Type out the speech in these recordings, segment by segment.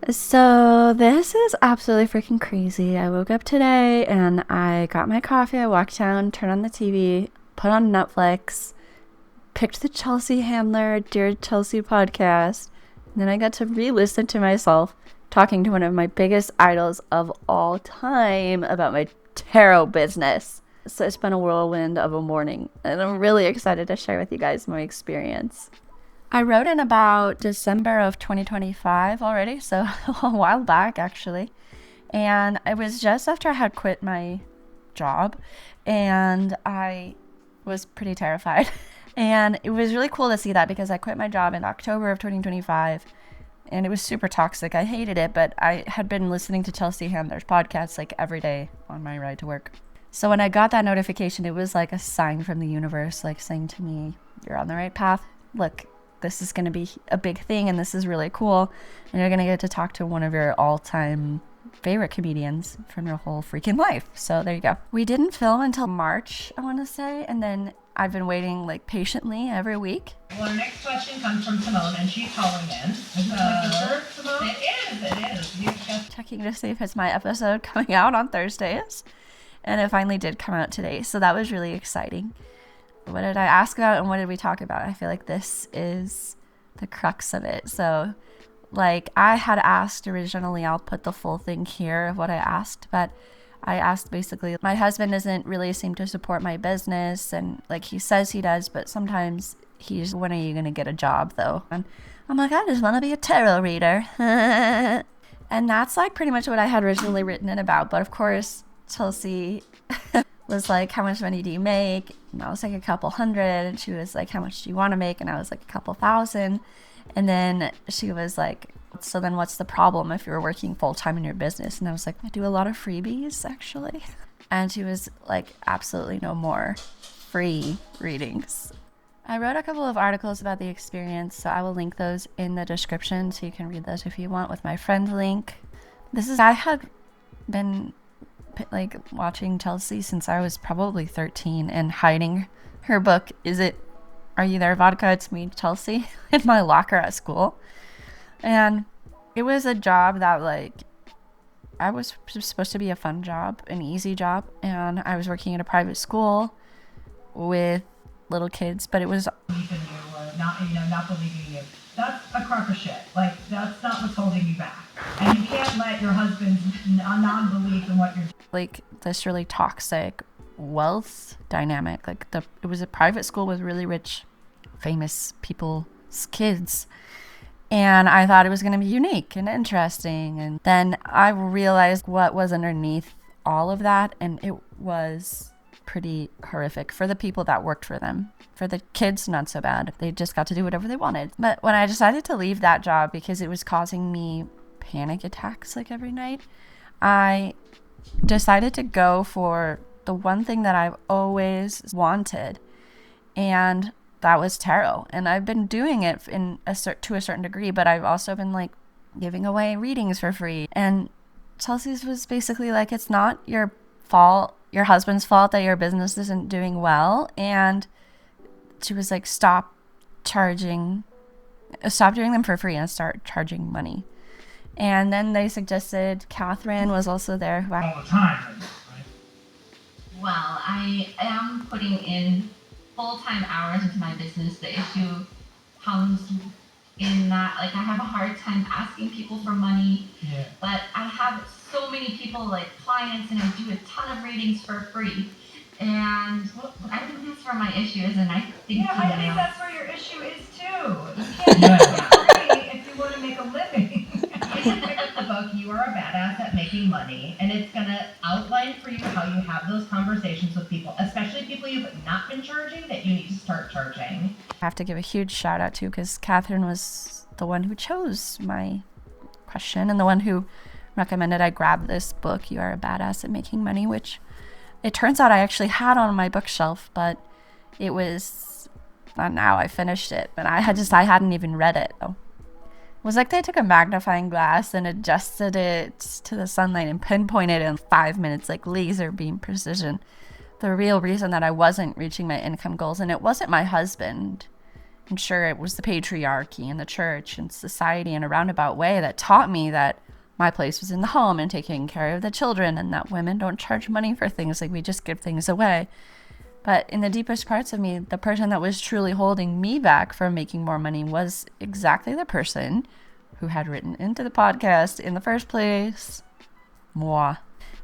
So this is absolutely freaking crazy. I woke up today and I got my coffee. I walked down, turned on the TV, put on Netflix, picked the Chelsea Handler Dear Chelsea podcast. And then I got to re-listen to myself talking to one of my biggest idols of all time about my tarot business. So it's been a whirlwind of a morning, and I'm really excited to share with you guys my experience. I wrote in about December of 2025 already, so a while back actually. And it was just after I had quit my job, and I was pretty terrified. And it was really cool to see that because I quit my job in October of 2025, and it was super toxic. I hated it, but I had been listening to Chelsea Handler's podcast like every day on my ride to work. So when I got that notification, it was like a sign from the universe, like saying to me, "You're on the right path. Look, this is going to be a big thing, and this is really cool, and you're going to get to talk to one of your all-time favorite comedians from your whole freaking life." So there you go. We didn't film until March, I want to say, and then I've been waiting like patiently every week. Well, our next question comes from Simone, and she's calling in. Is it like the third, Simone? It is. You've just Checking to see if it's my episode coming out on Thursdays, and it finally did come out today, so that was really exciting. What did I ask about and what did we talk about? I feel like this is the crux of it. So, like, I had asked originally, I'll put the full thing here of what I asked, but I asked basically, my husband doesn't really seem to support my business, and like he says he does, but sometimes he's, "When are you going to get a job though?" And I'm like, "I just want to be a tarot reader." And that's like pretty much what I had originally written it about. But of course, Chelsea was like, "How much money do you make?" And I was like, "A couple hundred." And she was like, "How much do you want to make?" And I was like, "A couple thousand." And then she was like, "So then what's the problem if you're working full time in your business?" And I was like, "I do a lot of freebies actually." And she was like, "Absolutely no more free readings." I wrote a couple of articles about the experience, so I will link those in the description so you can read those if you want with my friend link. I had been like watching Chelsea since I was probably 13 and hiding her book, Are You There, Vodka? It's Me, Chelsea, in my locker at school. And it was a job that like, I was supposed to be a fun job, an easy job. And I was working at a private school with little kids, but it was believe in you or not believing you. That's a crock of shit. Like, that's not what's holding you back. And you can't let your husband's non-belief in what you're doing. like this really toxic wealth dynamic. Like it was a private school with really rich, famous people's kids. And I thought it was going to be unique and interesting. And then I realized what was underneath all of that. And it was pretty horrific for the people that worked for them. For the kids, not so bad. They just got to do whatever they wanted. But when I decided to leave that job because it was causing me panic attacks like every night, I decided to go for the one thing that I've always wanted. And that was tarot. And I've been doing it to a certain degree, but I've also been like giving away readings for free. And Chelsea's was basically like, it's not your fault, your husband's fault that your business isn't doing well. And she was like, stop doing them for free and start charging money. And then they suggested Catherine was also there. Who All the time, right? Well, I am putting in full-time hours into my business. The issue comes in that, like, I have a hard time asking people for money, Yeah. but I have so many people, like clients, and I do a ton of readings for free. And I think that's where my issue is, and I think Yeah, I think know. that's where your issue is too. You can't do it for free if you want to make a living. You should pick up the book, You Are a Badass at Making Money, and it's going to outline for you how you have those conversations with people, especially people you've not been charging that you need to start charging. I have to give a huge shout out to, because Catherine was the one who chose my question and the one who recommended I grab this book, You Are a Badass at Making Money, which it turns out I actually had on my bookshelf, but it was not now. I finished it, but I hadn't even read it. It was like they took a magnifying glass and adjusted it to the sunlight and pinpointed in 5 minutes, like laser beam precision, the real reason that I wasn't reaching my income goals. And it wasn't my husband. I'm sure it was the patriarchy and the church and society in a roundabout way that taught me that my place was in the home and taking care of the children, and that women don't charge money for things, like we just give things away. But in the deepest parts of me, the person that was truly holding me back from making more money was exactly the person who had written into the podcast in the first place. Moi.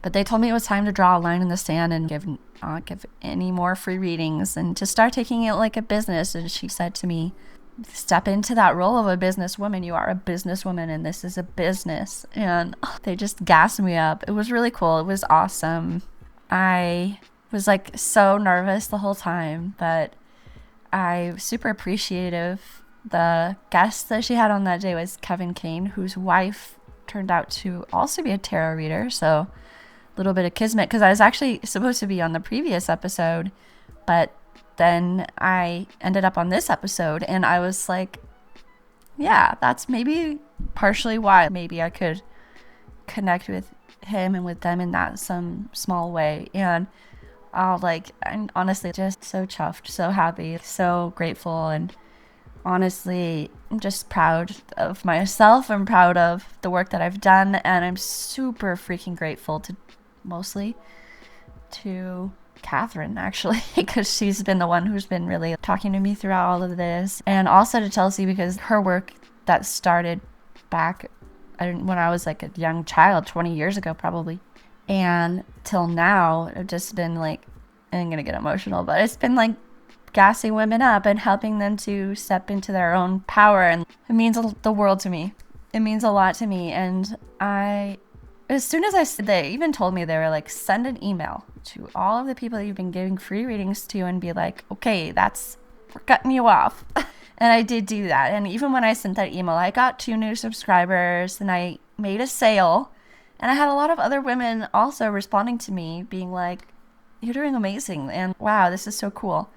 But they told me it was time to draw a line in the sand and not give any more free readings and to start taking it like a business. And she said to me, step into that role of a businesswoman. You are a businesswoman and this is a business. And they just gassed me up. It was really cool. It was awesome. I was like so nervous the whole time, but I was super appreciative. The guest that she had on that day was Kevin Kane, whose wife turned out to also be a tarot reader. So little bit of kismet, because I was actually supposed to be on the previous episode, but then I ended up on this episode, and I was like, yeah, that's maybe partially why maybe I could connect with him and with them in that some small way. And I'm honestly just so chuffed, so happy, so grateful, and honestly, I'm just proud of myself. I'm proud of the work that I've done, and I'm super freaking grateful mostly to Catherine, actually, because she's been the one who's been really talking to me throughout all of this, and also to Chelsea, because her work that started back when I was like a young child, 20 years ago probably, and till now, I've just been like, I'm gonna get emotional, but it's been like gassing women up and helping them to step into their own power, and it means the world to me. It means a lot to me. And as soon as they even told me, they were like, send an email to all of the people that you've been giving free readings to and be like, okay, we're cutting you off. And I did do that. And even when I sent that email, I got 2 new subscribers, and I made a sale, and I had a lot of other women also responding to me being like, you're doing amazing, and wow, this is so cool.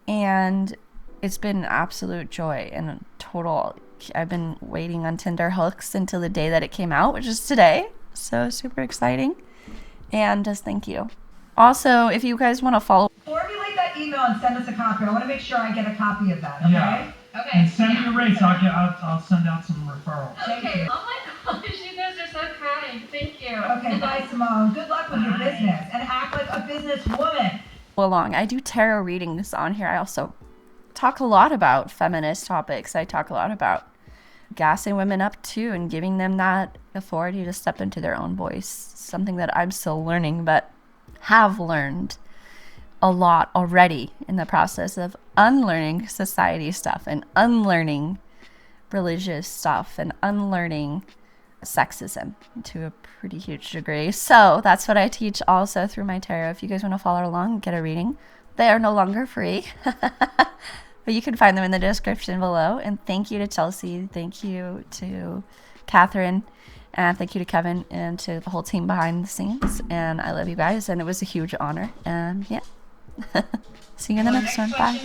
And it's been an absolute joy and I've been waiting on Tinder hooks until the day that it came out, which is today. So super exciting. And just thank you. Also, if you guys want to follow. Formulate that email and send us a copy. I want to make sure I get a copy of that, okay? Yeah. Okay. And send me the rates. I'll send out some referrals. Okay. Oh my gosh, you guys are so kind. Thank you. Okay, bye, Simone. Good luck with your business, and act like a businesswoman. Along. I do tarot readings on here. I also talk a lot about feminist topics. I talk a lot about gassing women up too and giving them that authority to step into their own voice. Something that I'm still learning, but have learned a lot already in the process of unlearning society stuff and unlearning religious stuff and unlearning sexism to a pretty huge degree. So that's what I teach also through my tarot. If you guys want to follow along and get a reading, they are no longer free, but you can find them in the description below. And thank you to Chelsea, thank you to Catherine, and thank you to Kevin and to the whole team behind the scenes. And I love you guys, and it was a huge honor. And yeah, see you in the next one. Bye.